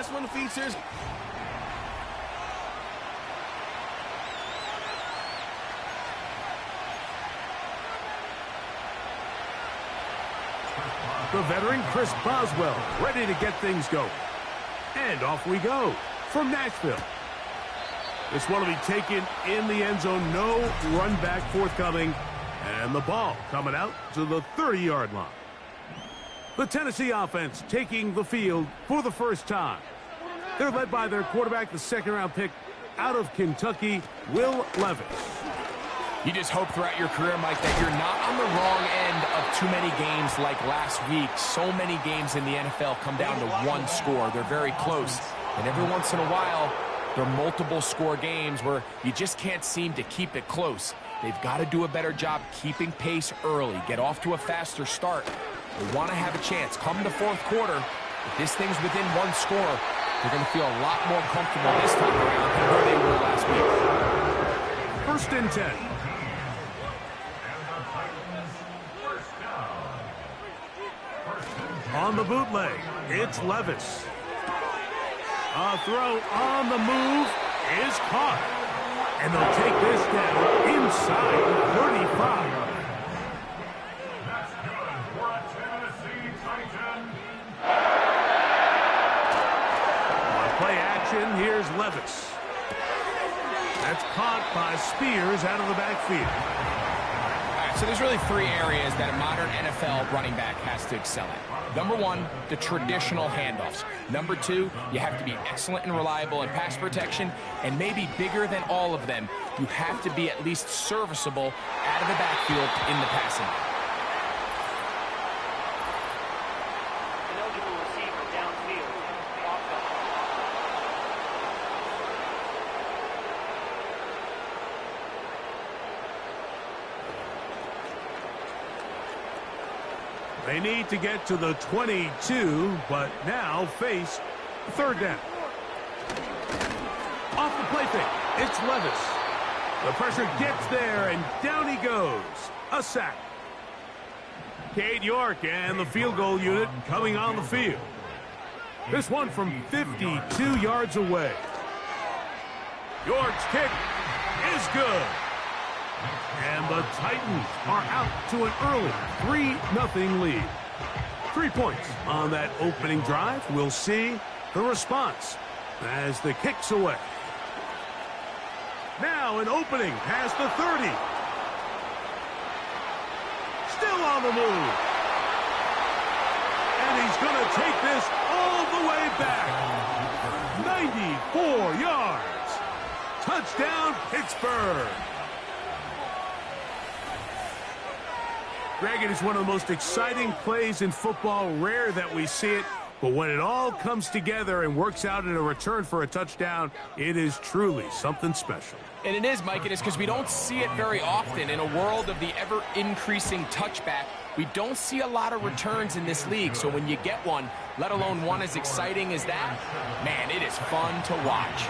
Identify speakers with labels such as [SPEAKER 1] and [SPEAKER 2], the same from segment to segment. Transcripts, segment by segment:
[SPEAKER 1] last one features...
[SPEAKER 2] The veteran Chris Boswell ready to get things going. And off we go from Nashville. This one will be taken in the end zone. No run back forthcoming. And the ball coming out to the 30-yard line. The Tennessee offense taking the field for the first time. They're led by their quarterback, the second-round pick out of Kentucky, Will Levis.
[SPEAKER 3] You just hope throughout your career, Mike, that you're not on the wrong end of too many games like last week. So many games in the NFL come down to one score. They're very close. And every once in a while, there are multiple score games where you just can't seem to keep it close. They've got to do a better job keeping pace early, get off to a faster start. They want to have a chance. Come the fourth quarter, if this thing's within one score, they're going to feel a lot more comfortable this time around than where they were last week.
[SPEAKER 2] First and 10. On the bootleg, it's Levis. A throw on the move is caught. And they'll take this down inside the 35. That's good for a Tennessee Titan. On play action, here's Levis. That's caught by Spears out of the backfield.
[SPEAKER 3] So there's really three areas that a modern NFL running back has to excel at. Number one, the traditional handoffs. Number two, you have to be excellent and reliable in pass protection. And maybe bigger than all of them, you have to be at least serviceable out of the backfield in the passing game.
[SPEAKER 2] They need to get to the 22, but now face third down. Off the play fake, it's Levis. The pressure gets there, and down he goes. A sack. Cade York and the field goal unit coming on the field. This one from 52 yards away. York's kick is good. And the Titans are out to an early 3-0 lead. 3 points on that opening drive. We'll see the response as the kick's away. Now an opening past the 30. Still on the move. And he's going to take this all the way back. 94 yards. Touchdown, Pittsburgh. Greg, it is one of the most exciting plays in football. Rare that we see it, but when it all comes together and works out in a return for a touchdown, it is truly something special.
[SPEAKER 3] And it is, Mike. It is because we don't see it very often. In a world of the ever-increasing touchback, we don't see a lot of returns in this league. So when you get one, let alone one as exciting as that, man, it is fun to watch.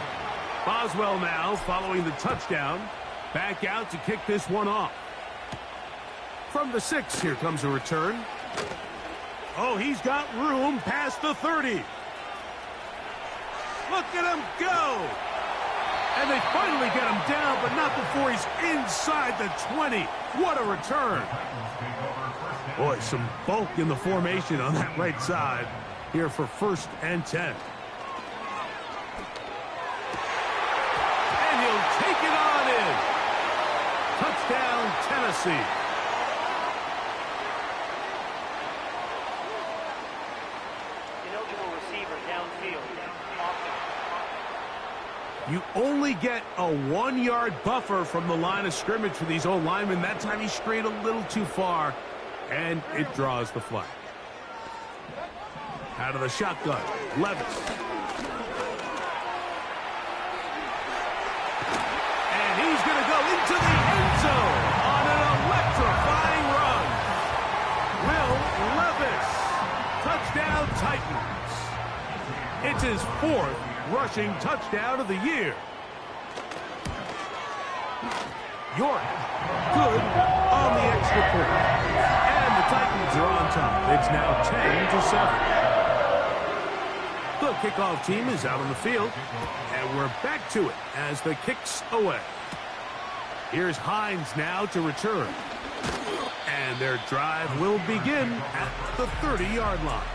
[SPEAKER 2] Boswell now following the touchdown. Back out to kick this one off. From the 6, here comes a return. Oh, he's got room past the 30. Look at him go. And they finally get him down, but not before he's inside the 20. What a return. Boy, some bulk in the formation on that right side here for first and 10. And he'll take it on in. Touchdown, Tennessee. You only get a 1-yard buffer from the line of scrimmage for these old linemen. That time he strayed a little too far, and it draws the flag. Out of the shotgun, Levis. And he's going to go into the end zone on an electrifying run. Will Levis. Touchdown, Titans. It's his 4th rushing touchdown of the year. York, good on the extra point. And the Titans are on top. It's now 10-7. The kickoff team is out on the field, and we're back to it as the kick's away. Here's Hines now to return. And their drive will begin at the 30-yard line.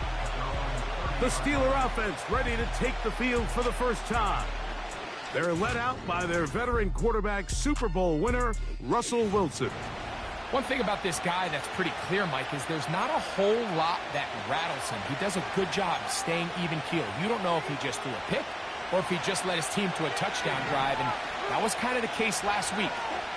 [SPEAKER 2] The Steeler offense ready to take the field for the first time. They're led out by their veteran quarterback, Super Bowl winner, Russell Wilson.
[SPEAKER 3] One thing about this guy that's pretty clear, Mike, is there's not a whole lot that rattles him. He does a good job staying even-keeled. You don't know if he just threw a pick or if he just led his team to a touchdown drive, and that was kind of the case last week.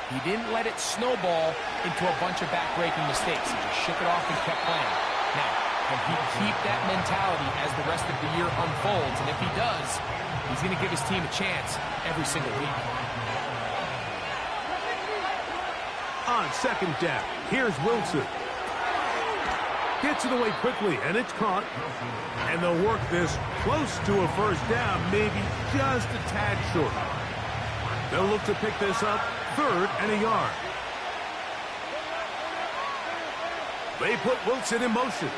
[SPEAKER 3] He didn't let it snowball into a bunch of back-breaking mistakes. He just shook it off and kept playing. Now, can he keep that mentality as the rest of the year unfolds? And if he does, he's going to give his team a chance every single week.
[SPEAKER 2] On second down, here's Wilson. Gets it away quickly, and it's caught. And they'll work this close to a first down, maybe just a tad short. They'll look to pick this up, 3rd and a yard. They put Wilson in motion.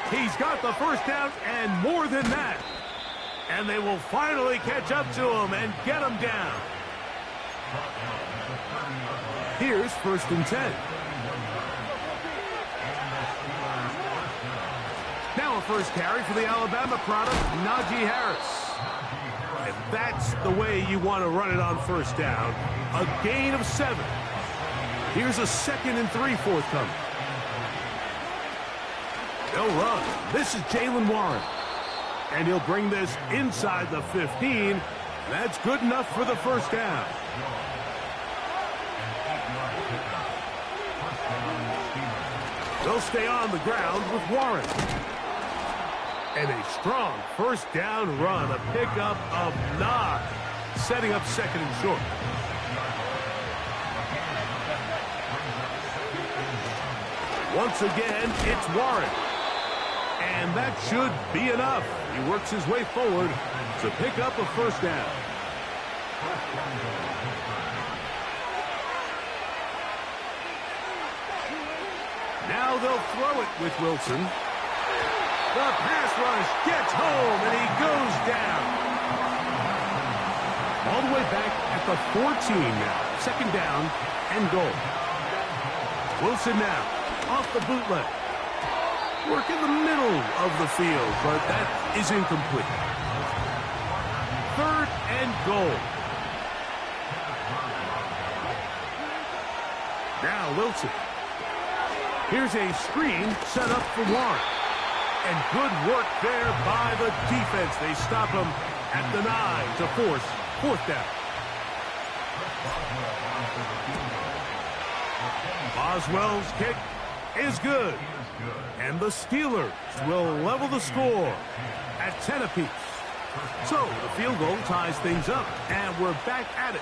[SPEAKER 2] He's got the first down and more than that. And they will finally catch up to him and get him down. Here's 1st and 10. Now a first carry for the Alabama product, Najee Harris. And that's the way you want to run it on first down. A gain of 7. Here's a 2nd and 3 forthcoming. They'll run. This is Jaylen Warren. And he'll bring this inside the 15. That's good enough for the first down. They'll stay on the ground with Warren. And a strong first down run, a pickup of 9, setting up 2nd and short. Once again, it's Warren. And that should be enough. He works his way forward to pick up a first down. Now they'll throw it with Wilson. The pass rush gets home, and he goes down. All the way back at the 14 now. 2nd down and goal. Wilson now off the bootleg. Work in the middle of the field, but that is incomplete. 3rd and goal. Now Wilson. Here's a screen set up for Warren. And good work there by the defense. They stop him at the 9 to force 4th down. Boswell's kick is good. And the Steelers will level the score at 10 apiece. So the field goal ties things up. And we're back at it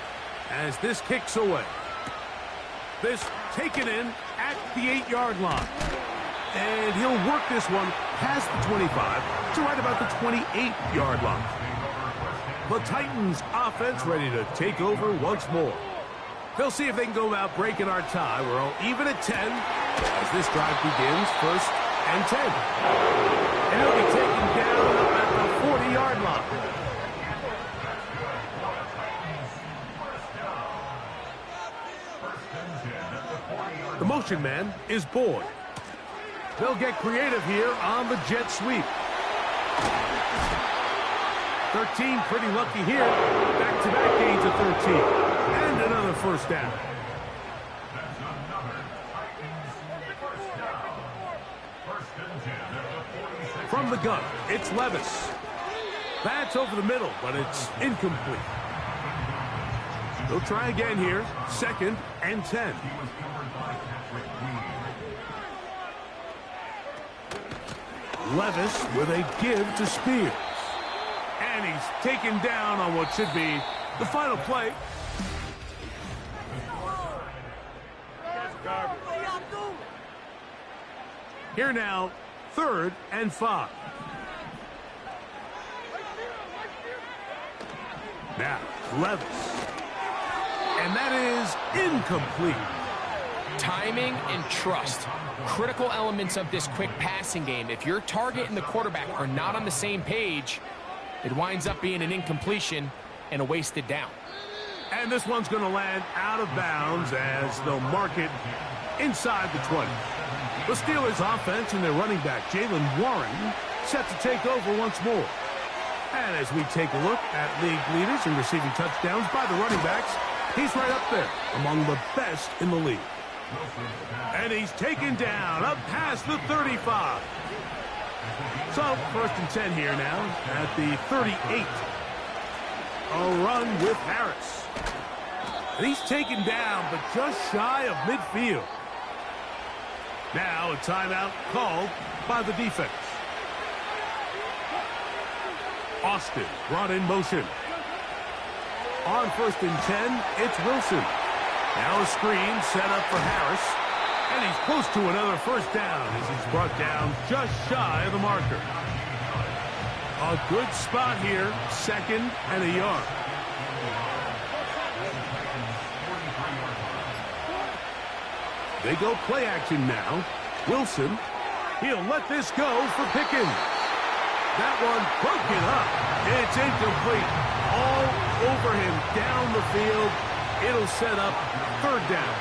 [SPEAKER 2] as this kicks away. This taken in at the 8-yard line. And he'll work this one past the 25 to right about the 28-yard line. The Titans offense ready to take over once more. They'll see if they can go about breaking our tie. We're all even at 10 as this drive begins, 1st and 10. And he'll be taken down at the 40-yard line. The motion man is Boyd. They'll get creative here on the jet sweep. 13 pretty lucky here. Back-to-back gains of 13. And another first down. From the gun, it's Levis. That's over the middle, but it's incomplete. They'll try again here. 2nd and 10. Levis with a give to Spears. And he's taken down on what should be the final play. Here now, 3rd and 5. Now, Levis. And that is incomplete.
[SPEAKER 3] Timing and trust. Critical elements of this quick passing game. If your target and the quarterback are not on the same page, it winds up being an incompletion and a wasted down.
[SPEAKER 2] And this one's going to land out of bounds as they'll mark it inside the 20. The Steelers offense and their running back, Jaylen Warren, set to take over once more. And as we take a look at league leaders in receiving touchdowns by the running backs, he's right up there among the best in the league. And he's taken down up past the 35. So, 1st and 10 here now at the 38. A run with Harris. And he's taken down, but just shy of midfield. Now a timeout called by the defense. Austin brought in motion. On 1st and 10, it's Wilson. Now a screen set up for Harris. And he's close to another first down as he's brought down just shy of the marker. A good spot here, 2nd and a yard. They go play action now. Wilson, he'll let this go for Pickens. That one broken up. It's incomplete. All over him down the field. It'll set up 3rd down.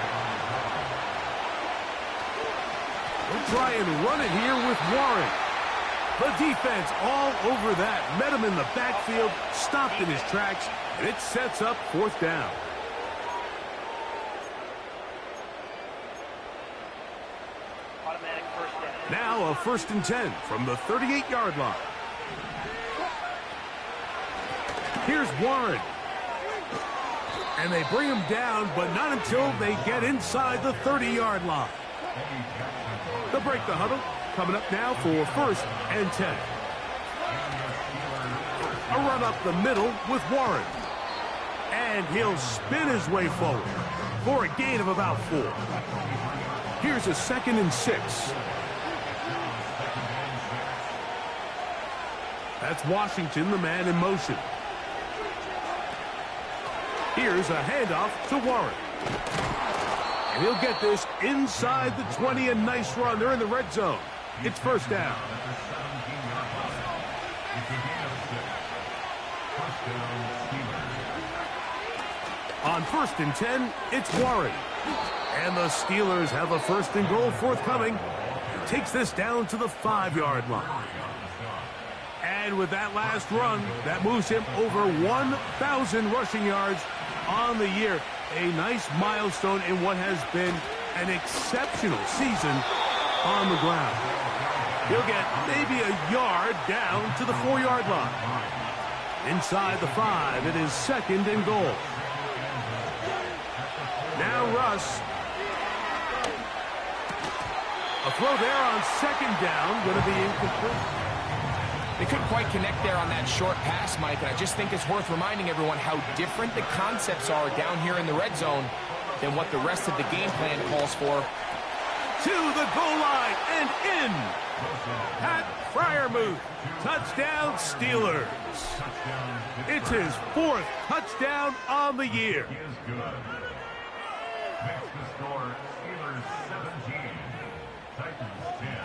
[SPEAKER 2] We'll try and run it here with Warren. The defense all over that. Met him in the backfield, stopped in his tracks, and it sets up 4th down.
[SPEAKER 1] Automatic first down.
[SPEAKER 2] Now a 1st and 10 from the 38-yard line. Here's Warren. And they bring him down, but not until they get inside the 30-yard line. They'll break the huddle. Coming up now for 1st and 10. A run up the middle with Warren. And he'll spin his way forward for a gain of about 4. Here's a 2nd and 6. That's Washington, the man in motion. Here's a handoff to Warren. And he'll get this inside the 20. A nice run. They're in the red zone. It's 1st down. On 1st and 10, it's Warren. And the Steelers have a 1st and goal forthcoming. Takes this down to the 5-yard line. And with that last run, that moves him over 1,000 rushing yards on the year. A nice milestone in what has been an exceptional season on the ground. He'll get maybe a yard down to the 4-yard line. Inside the 5, it is 2nd and goal. Now Russ. A throw there on 2nd down, going to be incomplete.
[SPEAKER 3] They couldn't quite connect there on that short pass, Mike, and I just think it's worth reminding everyone how different the concepts are down here in the red zone than what the rest of the game plan calls for.
[SPEAKER 2] To the goal line and in. Pat Freiermuth. Touchdown, Steelers. It's his 4th touchdown on the year.
[SPEAKER 4] Next to score, Steelers 17, Titans 10.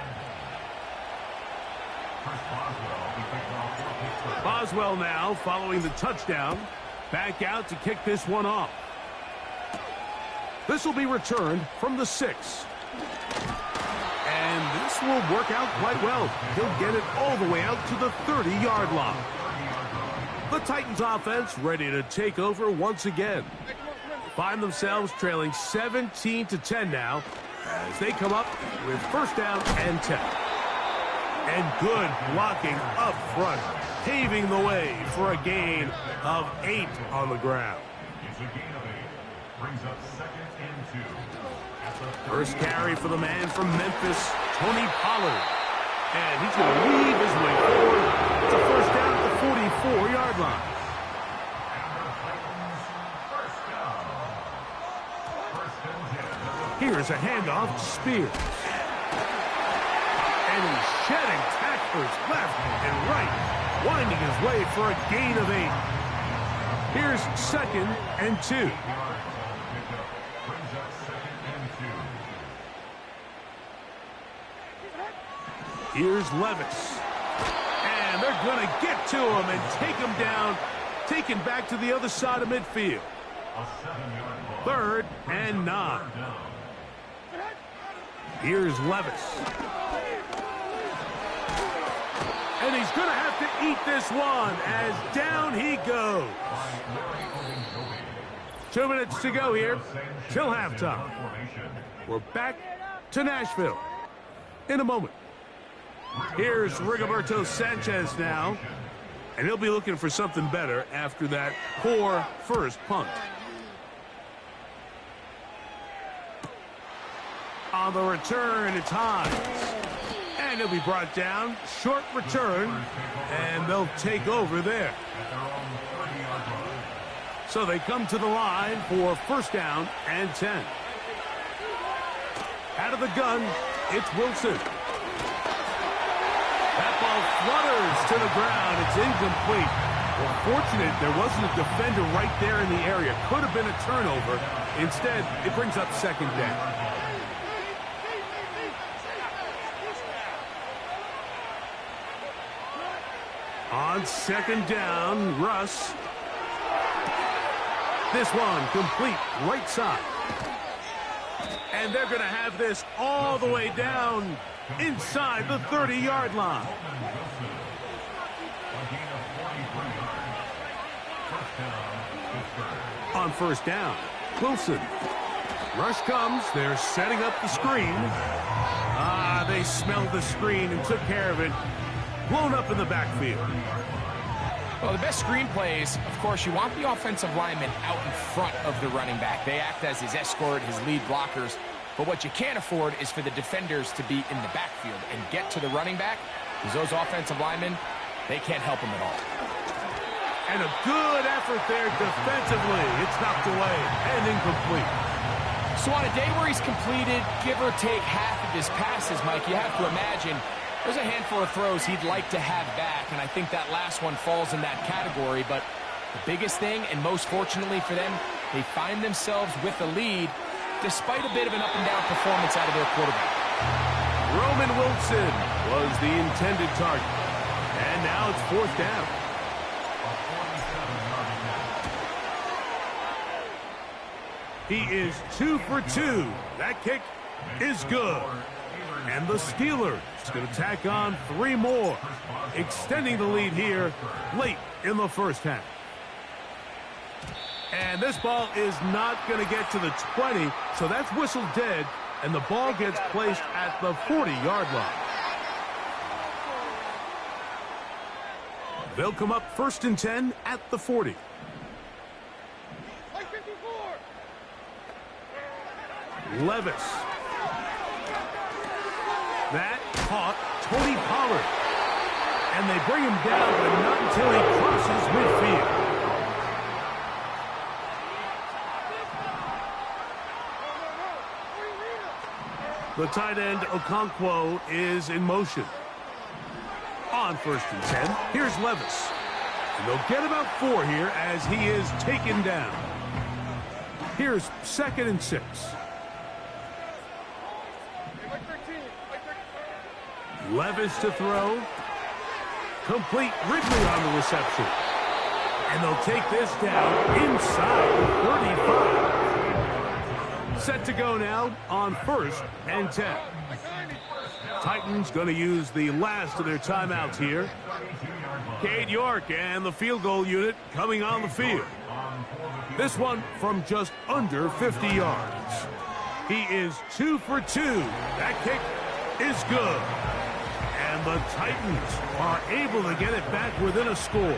[SPEAKER 4] First Boswell, he kicks off for Pittsburgh.
[SPEAKER 2] Boswell now following the touchdown. Back out to kick this one off. This will be returned from the 6. And this will work out quite well. He'll get it all the way out to the 30-yard line. The Titans offense ready to take over once again. Find themselves trailing 17-10 now as they come up with 1st down and 10. And good blocking up front, paving the way for a gain of 8 on the ground.
[SPEAKER 4] It's a gain of 8. Brings up 2nd and 2.
[SPEAKER 2] First carry for the man from Memphis, Tony Pollard. And he's going to weave his way forward. It's a 1st down at the 44-yard line. Here's a handoff to Spears. And he's shedding tacklers left and right, winding his way for a gain of 8. Here's 2nd and 2. Here's Levis. And they're going to get to him and take him down, taken back to the other side of midfield. 3rd and 9. Here's Levis. And he's going to have to eat this one as down he goes. 2 minutes to go here till halftime. We're back to Nashville in a moment. Here's Rigoberto Sanchez now, and he'll be looking for something better after that poor first punt. On the return, it's Hines. And he'll be brought down. Short return, and they'll take over there. So they come to the line for 1st down and 10. Out of the gun, it's Wilson. That ball flutters to the ground. It's incomplete. Well, fortunate there wasn't a defender right there in the area. Could have been a turnover. Instead, it brings up 2nd down. On 2nd down, Russ. This one complete right side. And they're going to have this all the way down inside the 30-yard line. On 1st down, Wilson. Rush comes. They're setting up the screen. They smelled the screen and took care of it. Blown up in the backfield.
[SPEAKER 3] Well, the best screen plays, of course, you want the offensive lineman out in front of the running back. They act as his escort, his lead blockers. But what you can't afford is for the defenders to be in the backfield and get to the running back, because those offensive linemen, they can't help him at all.
[SPEAKER 2] And a good effort there defensively. It's knocked away and incomplete.
[SPEAKER 3] So on a day where he's completed, give or take half of his passes, Mike, you have to imagine there's a handful of throws he'd like to have back, and I think that last one falls in that category. But the biggest thing, and most fortunately for them, they find themselves with a lead despite a bit of an up-and-down performance out of their quarterback.
[SPEAKER 2] Roman Wilson was the intended target. And now it's 4th down. He is 2 for 2. That kick is good. And the Steelers going to tack on 3 more, extending the lead here late in the 1st half. And this ball is not going to get to the 20, so that's whistled dead, and the ball gets placed at the 40-yard line. They'll come up 1st and 10 at the 40. Levis. That caught Tony Pollard. And they bring him down, but not until he crosses midfield. The tight end, Okonkwo, is in motion. On 1st and 10, here's Levis. And they'll get about 4 here as he is taken down. Here's 2nd and 6. Levis to throw. Complete. Ridley on the reception. And they'll take this down inside the 35. Set to go now on 1st and 10. Titans going to use the last of their timeouts here. Cade York and the field goal unit coming on the field. This one from just under 50 yards. He is 2 for 2. That kick is good. And the Titans are able to get it back within a score.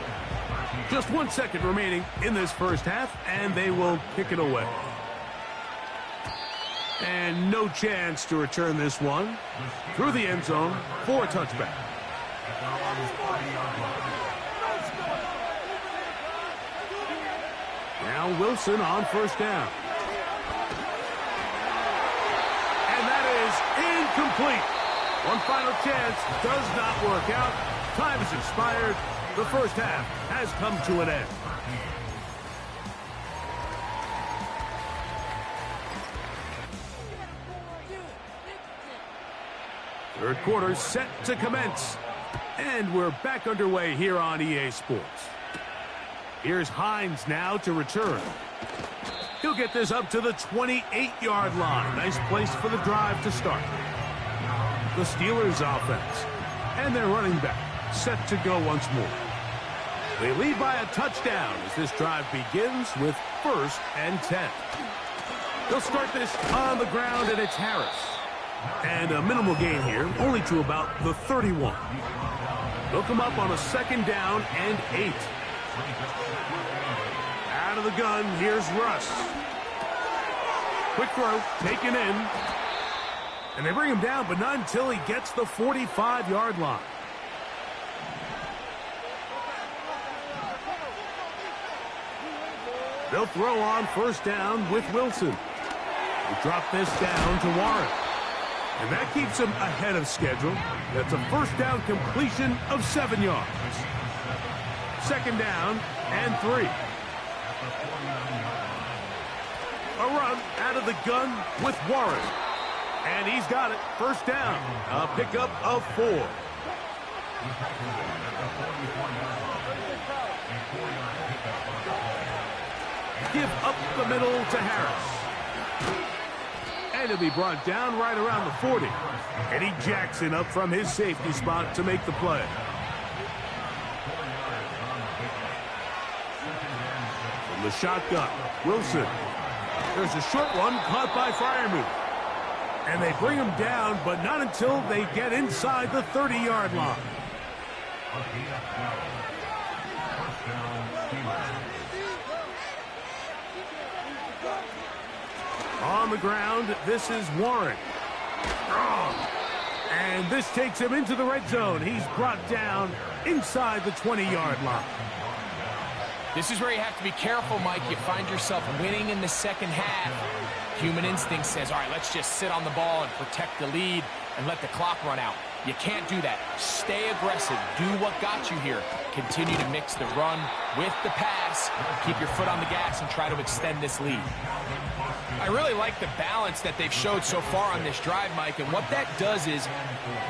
[SPEAKER 2] Just 1 second remaining in this 1st half, and they will kick it away. And no chance to return this one through the end zone for a touchback. Now Wilson on 1st down. And that is incomplete. One final chance does not work out. Time has expired. The 1st half has come to an end. Third quarter set to commence. And we're back underway here on EA Sports. Here's Hines now to return. He'll get this up to the 28-yard line. Nice place for the drive to start. The Steelers offense. And their running back set to go once more. They lead by a touchdown as this drive begins with 1st and 10. They'll start this on the ground, and it's Harris. And a minimal gain here, only to about the 31. They'll come up on a 2nd down and 8. Out of the gun, here's Russ. Quick throw, taken in. And they bring him down, but not until he gets the 45-yard line. They'll throw on 1st down with Wilson. They drop this down to Warren. And that keeps him ahead of schedule. That's a 1st down completion of 7 yards. 2nd down and 3. A run out of the gun with Warren. And he's got it. 1st down. A pickup of 4. Give up the middle to Harris. And he'll be brought down right around the 40. Eddie Jackson up from his safety spot to make the play. From the shotgun, Wilson. There's a short one caught by Freiermuth. And they bring him down, but not until they get inside the 30-yard line. On the ground, this is Warren. And this takes him into the red zone. He's brought down inside the 20-yard line.
[SPEAKER 3] This is where you have to be careful, Mike. You find yourself winning in the 2nd half. Human instinct says, all right, let's just sit on the ball and protect the lead and let the clock run out. You can't do that. Stay aggressive. Do what got you here. Continue to mix the run with the pass. Keep your foot on the gas and try to extend this lead. I really like the balance that they've showed so far on this drive, Mike, and what that does is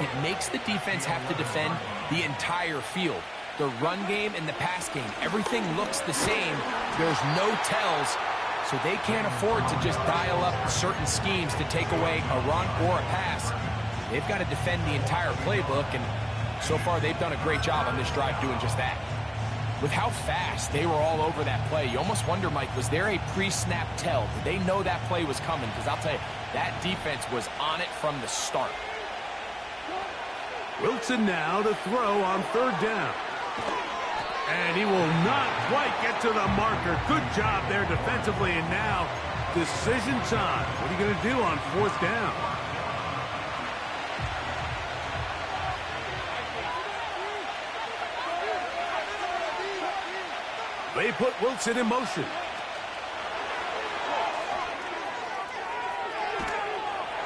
[SPEAKER 3] it makes the defense have to defend the entire field. The run game and the pass game, everything looks the same. There's no tells, so they can't afford to just dial up certain schemes to take away a run or a pass. They've got to defend the entire playbook, and so far they've done a great job on this drive doing just that. With how fast they were all over that play, you almost wonder, Mike, was there a pre-snap tell? Did they know that play was coming? Because I'll tell you, that defense was on it from the start.
[SPEAKER 2] Wilson now to throw on 3rd down. And he will not quite get to the marker. Good job there defensively, and now decision time. What are you going to do on 4th down? They put Wilson in motion.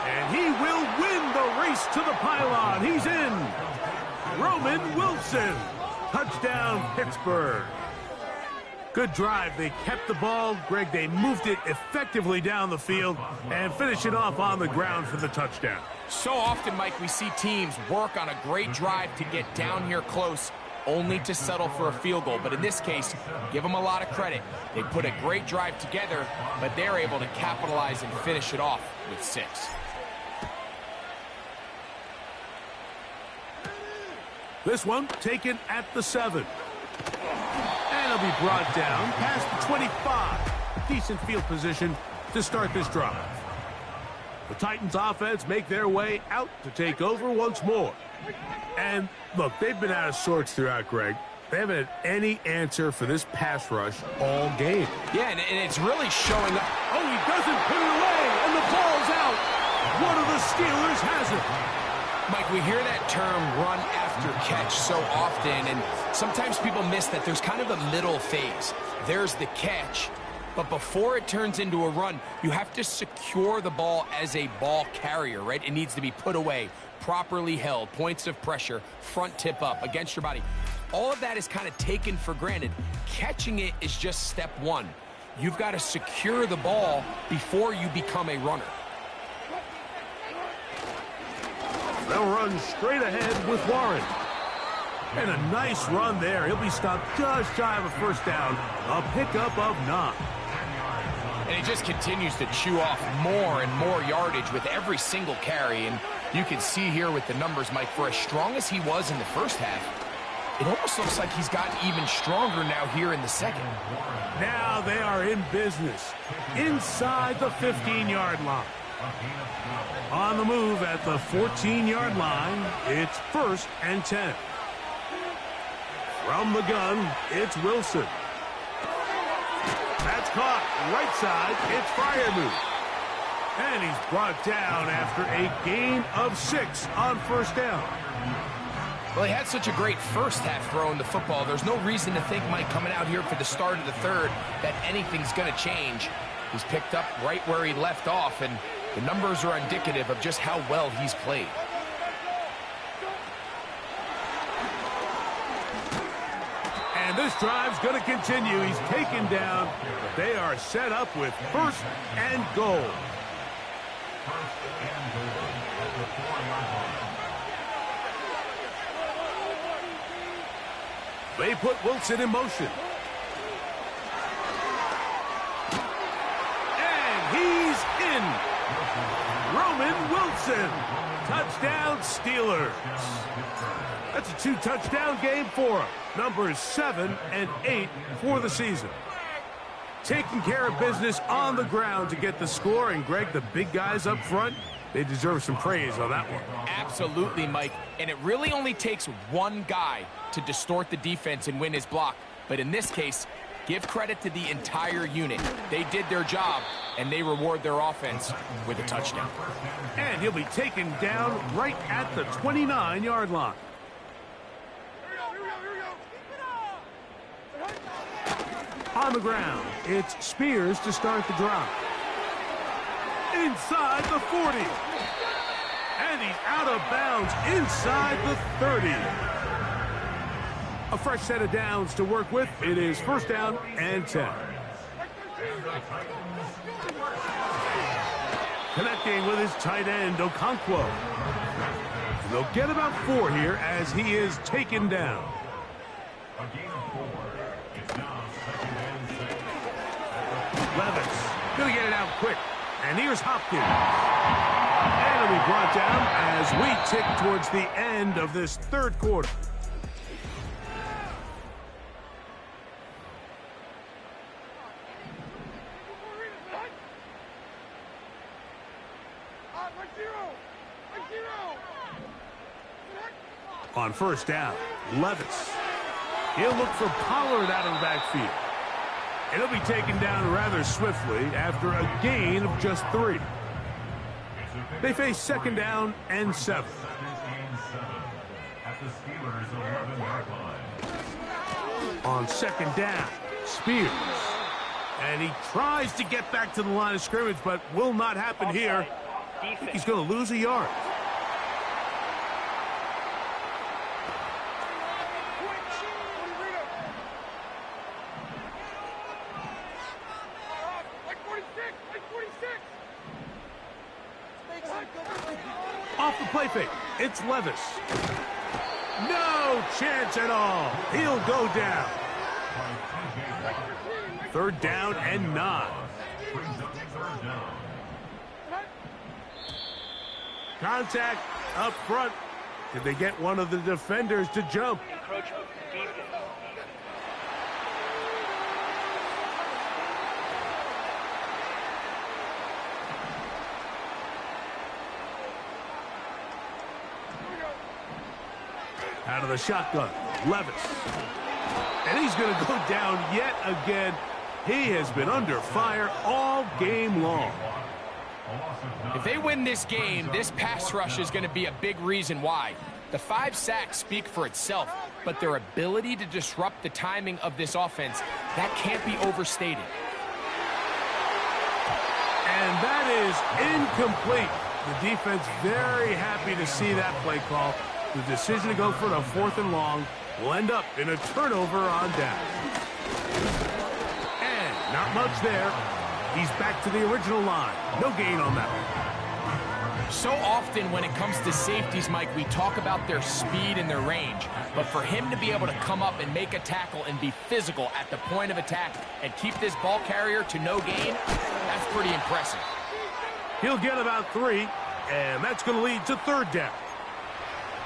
[SPEAKER 2] And he will win the race to the pylon. He's in. Roman Wilson. Touchdown, Pittsburgh. Good drive. They kept the ball. Greg, they moved it effectively down the field and finish it off on the ground for the touchdown.
[SPEAKER 3] So often, Mike, we see teams work on a great drive to get down here close, only to settle for a field goal. But in this case, give them a lot of credit. They put a great drive together, but they're able to capitalize and finish it off with 6.
[SPEAKER 2] This one taken at the 7. And it'll be brought down past the 25. Decent field position to start this drive. The Titans offense make their way out to take over once more. And look, they've been out of sorts throughout, Greg. They haven't had any answer for this pass rush all game.
[SPEAKER 3] Yeah, and it's really showing up.
[SPEAKER 2] Oh, he doesn't put it away, and the ball's out. One of the Steelers has it.
[SPEAKER 3] Mike, we hear that term run after catch so often, and sometimes people miss that there's kind of a middle phase. There's the catch, but before it turns into a run, you have to secure the ball as a ball carrier, right? It needs to be put away, properly held, points of pressure, front tip up against your body. All of that is kind of taken for granted. Catching it is just step 1. You've got to secure the ball before you become a runner.
[SPEAKER 2] They'll run straight ahead with Warren. And a nice run there. He'll be stopped just shy of a first down. A pickup of 9.
[SPEAKER 3] And he just continues to chew off more and more yardage with every single carry. And you can see here with the numbers, Mike, for as strong as he was in the first half, it almost looks like he's gotten even stronger now here in the second.
[SPEAKER 2] Now they are in business inside the 15-yard line. On the move at the 14-yard line, it's 1st and 10. From the gun, it's Wilson. That's caught. Right side, it's Freiermuth. And he's brought down after a gain of 6 on first down.
[SPEAKER 3] Well, he had such a great first half throwing the football. There's no reason to think, Mike, coming out here for the start of the third, that anything's going to change. He's picked up right where he left off, and the numbers are indicative of just how well he's played.
[SPEAKER 2] And this drive's going to continue. He's taken down. They are set up with 1st and goal. They put Wilson in motion. And he's in. Roman Wilson. Touchdown Steelers. That's a 2-touchdown game for him. Numbers 7 and 8 for the season. Taking care of business on the ground to get the score. And, Greg, the big guys up front, they deserve some praise on that one.
[SPEAKER 3] Absolutely, Mike. And it really only takes one guy to distort the defense and win his block. But in this case, give credit to the entire unit. They did their job, and they reward their offense with a touchdown.
[SPEAKER 2] And he'll be taken down right at the 29-yard line. On the ground, it's Spears to start the drive. Inside the 40. And he's out of bounds inside the 30. A fresh set of downs to work with. It is 1st down and 10. Connecting with his tight end, Okonkwo. They'll get about 4 here as he is taken down. Levis gonna get it out quick. And here's Hopkins. And it'll be brought down as we tick towards the end of this third quarter. On first down, Levis. He'll look for Pollard out of the backfield. And he'll be taken down rather swiftly after a gain of just 3. They face 2nd down and 7. On 2nd down, Spears. And he tries to get back to the line of scrimmage, but will not happen here. He's going to lose a yard. Off the play fake, it's Levis. No chance at all. He'll go down. 3rd down and 9. Contact up front. Did they get one of the defenders to jump? Out of the shotgun, Levis. And he's going to go down yet again. He has been under fire all game long.
[SPEAKER 3] If they win this game, this pass rush is going to be a big reason why. The 5 sacks speak for itself, but their ability to disrupt the timing of this offense, that can't be overstated.
[SPEAKER 2] And that is incomplete. The defense very happy to see that play call. The decision to go for the 4th and long will end up in a turnover on down. And not much there. He's back to the original line. No gain on that one.
[SPEAKER 3] So often when it comes to safeties, Mike, we talk about their speed and their range. But for him to be able to come up and make a tackle and be physical at the point of attack and keep this ball carrier to no gain, that's pretty impressive.
[SPEAKER 2] He'll get about 3, and that's going to lead to 3rd down.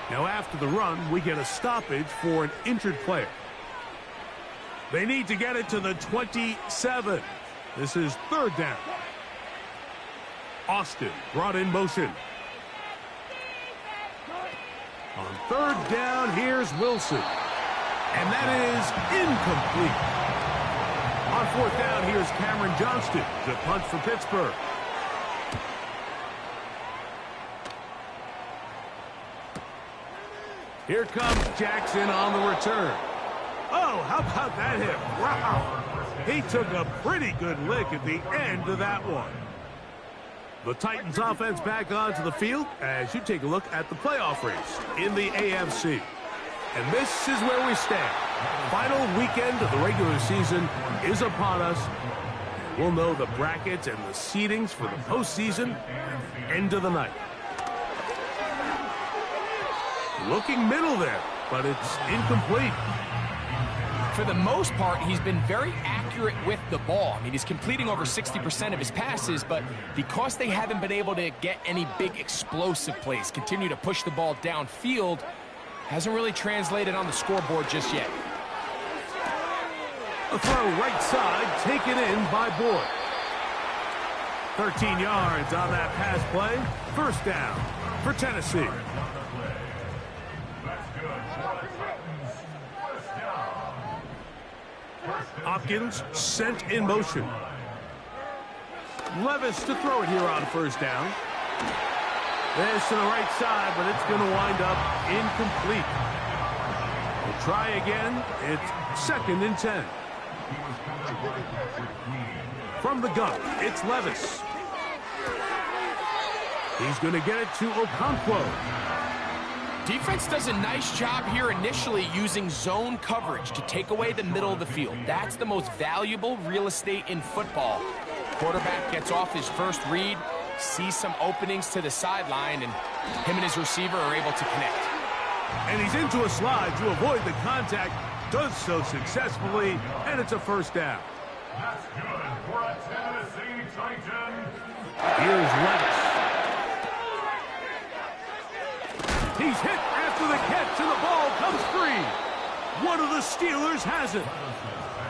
[SPEAKER 2] Now after the run, we get a stoppage for an injured player. They need to get it to the 27. This is 3rd down. Austin brought in motion. On 3rd down, here's Wilson. And that is incomplete. On 4th down, here's Cameron Johnston to punt for Pittsburgh. Here comes Jackson on the return. Oh, how about that hit? Wow. He took a pretty good lick at the end of that one. The Titans offense back onto the field as you take a look at the playoff race in the AFC. And this is where we stand. Final weekend of the regular season is upon us. We'll know the brackets and the seedings for the postseason end of the night. Looking middle there, but it's incomplete.
[SPEAKER 3] For the most part, he's been very accurate with the ball. I mean, he's completing over 60% of his passes, but because they haven't been able to get any big explosive plays, continue to push the ball downfield, hasn't really translated on the scoreboard just yet.
[SPEAKER 2] A throw right side, taken in by Boyd. 13 yards on that pass play. 1st down for Tennessee. Hopkins sent in motion. Levis to throw it here on 1st down. This to the right side, but it's going to wind up incomplete. We'll try again. It's 2nd and 10. From the gun, it's Levis. He's going to get it to Okonkwo.
[SPEAKER 3] Defense does a nice job here initially using zone coverage to take away the middle of the field. That's the most valuable real estate in football. Quarterback gets off his first read, sees some openings to the sideline, and him and his receiver are able to connect.
[SPEAKER 2] And he's into a slide to avoid the contact. Does so successfully, and it's a 1st down.
[SPEAKER 4] That's good for a Tennessee Titan.
[SPEAKER 2] Here's Levis. He's hit after the catch, and the ball comes free. One of the Steelers has it.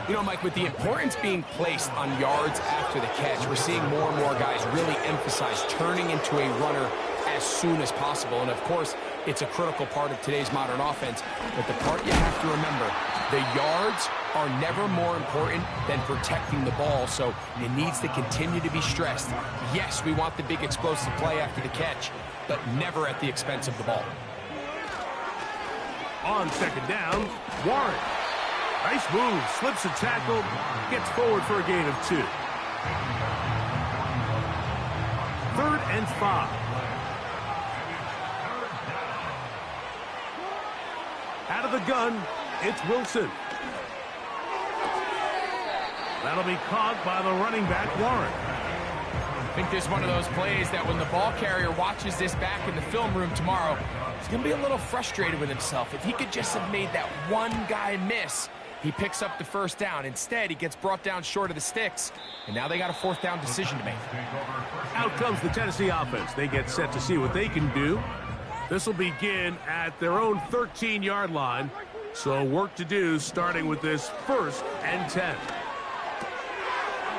[SPEAKER 3] You know, Mike, with the importance being placed on yards after the catch, we're seeing more and more guys really emphasize turning into a runner as soon as possible. And, of course, it's a critical part of today's modern offense. But the part you have to remember, the yards are never more important than protecting the ball, so it needs to continue to be stressed. Yes, we want the big explosive play after the catch, but never at the expense of the ball.
[SPEAKER 2] On 2nd down, Warren. Nice move, slips a tackle, gets forward for a gain of 2. 3rd and 5. Out of the gun, it's Wilson. That'll be caught by the running back, Warren.
[SPEAKER 3] I think this is one of those plays that when the ball carrier watches this back in the film room tomorrow, he's going to be a little frustrated with himself. If he could just have made that one guy miss, he picks up the 1st down. Instead, he gets brought down short of the sticks, and now they got a 4th down decision to make.
[SPEAKER 2] Out comes the Tennessee offense. They get set to see what they can do. This will begin at their own 13-yard line, so work to do starting with this 1st and 10.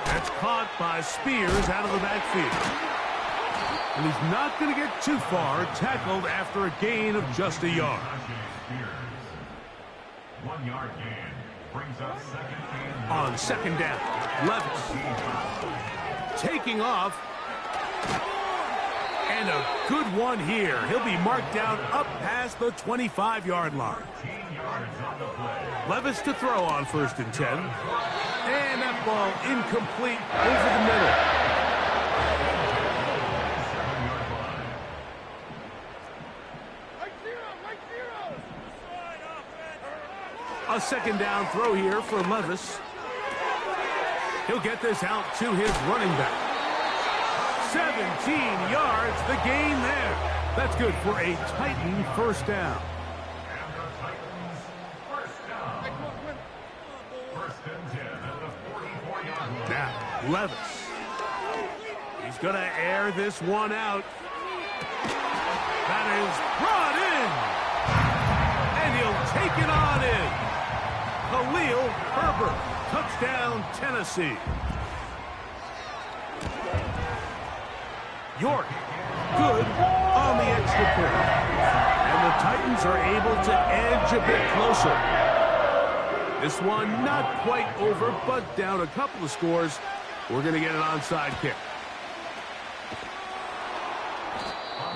[SPEAKER 2] That's caught by Spears out of the backfield. And he's not going to get too far, tackled after a gain of just a yard.
[SPEAKER 4] 1 yard gain brings up 2nd and...
[SPEAKER 2] On 2nd down, Levis. Taking off. And a good one here. He'll be marked down up past the 25-yard line. Levis to throw on 1st and 10. And that ball incomplete over the middle. A 2nd down throw here for Levis. He'll get this out to his running back. 17 yards, the gain there. That's good for a Titan first down.
[SPEAKER 4] And the Titans first down. First and 10 at the 44-yard line.
[SPEAKER 2] Now, Levis. He's going to air this one out. That is brought in. And he'll take it on in. Khalil Herbert. Touchdown, Tennessee. York. Good on the extra point. And the Titans are able to edge a bit closer. This one not quite over, but down a couple of scores. We're going to get an onside kick.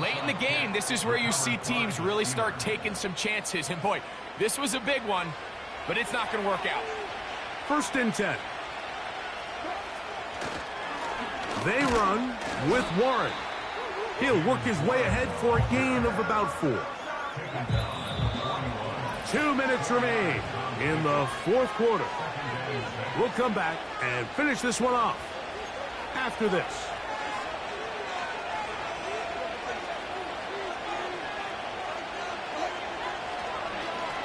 [SPEAKER 3] Late in the game, this is where you see teams really start taking some chances. And boy, this was a big one, but it's not going to work out.
[SPEAKER 2] First and 10. They run with Warren. He'll work his way ahead for a gain of about 4. 2 minutes remain in the fourth quarter. We'll come back and finish this one off after this.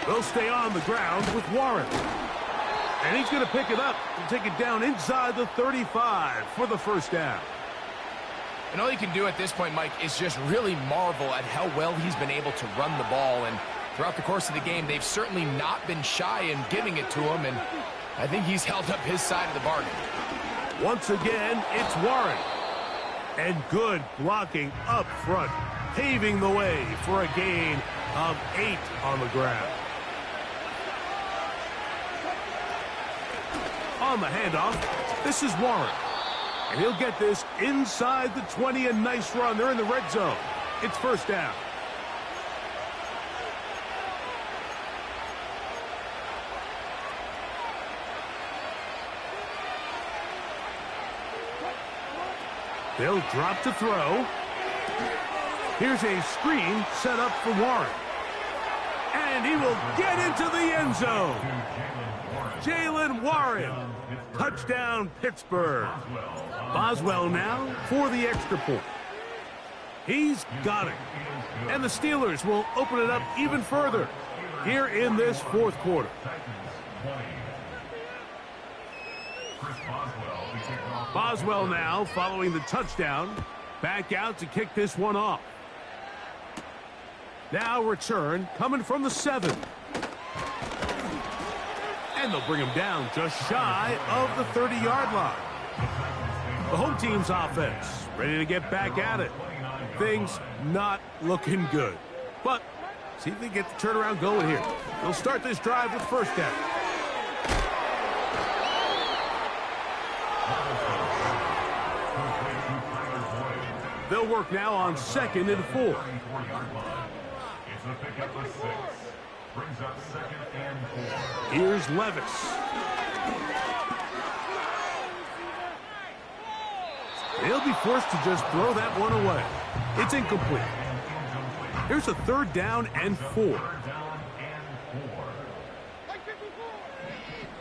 [SPEAKER 2] They'll stay on the ground with Warren. And he's going to pick it up and take it down inside the 35 for the first down.
[SPEAKER 3] And all you can do at this point, Mike, is just really marvel at how well he's been able to run the ball. And throughout the course of the game, they've certainly not been shy in giving it to him. And I think he's held up his side of the bargain.
[SPEAKER 2] Once again, it's Warren. And good blocking up front, paving the way for a gain of 8 on the ground. On the handoff, this is Warren. And he'll get this inside the 20. A nice run. They're in the red zone. It's first down. They'll drop to throw. Here's a screen set up for Warren. And he will get into the end zone. Jalen Warren. Touchdown, Pittsburgh. Boswell now for the extra point. He's got it. And the Steelers will open it up even further here in this fourth quarter. Boswell now following the touchdown. Back out to kick this one off. Now return coming from the 7. And they'll bring him down just shy of the 30-yard line. The home team's offense ready to get back at it. Things not looking good. But see if they get the turnaround going here. They'll start this drive with first down. They'll work now on 2nd and 4.
[SPEAKER 4] It's a pickup of 6. Brings up 2nd and 4.
[SPEAKER 2] Here's Levis. They'll be forced to just throw that one away. It's incomplete. Here's a 3rd down and 4.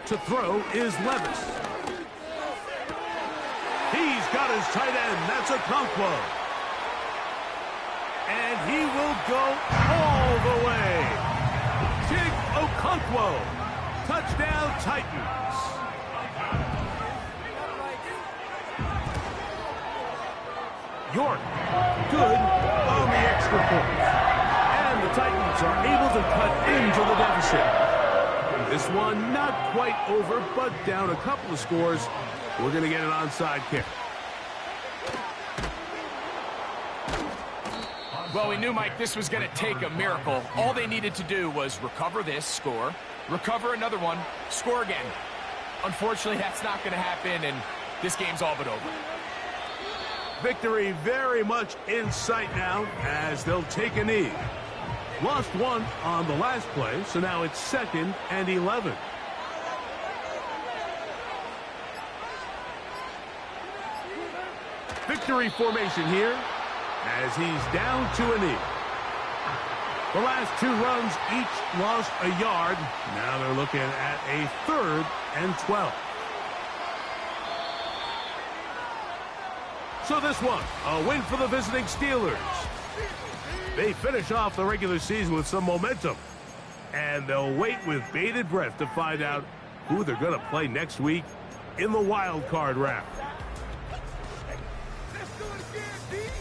[SPEAKER 2] To throw is Levis. He's got his tight end. That's Okonkwo. And he will go all the way. Jig Okonkwo. Touchdown, Titans. York. Good on the extra point. And the Titans are able to cut into the deficit. This one not quite over, but down a couple of scores. We're going to get an onside kick.
[SPEAKER 3] Well, we knew, Mike, this was going to take a miracle. All they needed to do was recover this, score, recover another one, score again. Unfortunately, that's not going to happen, and this game's all but over.
[SPEAKER 2] Victory very much in sight now as they'll take a knee. Lost one on the last play, so now it's 2nd and 11. Victory formation here as he's down to a knee. The last 2 runs each lost a yard. Now they're looking at a 3rd and 12. So this one, a win for the visiting Steelers. They finish off the regular season with some momentum. And they'll wait with bated breath to find out who they're going to play next week in the wild card round.
[SPEAKER 5] Let's do it again, D.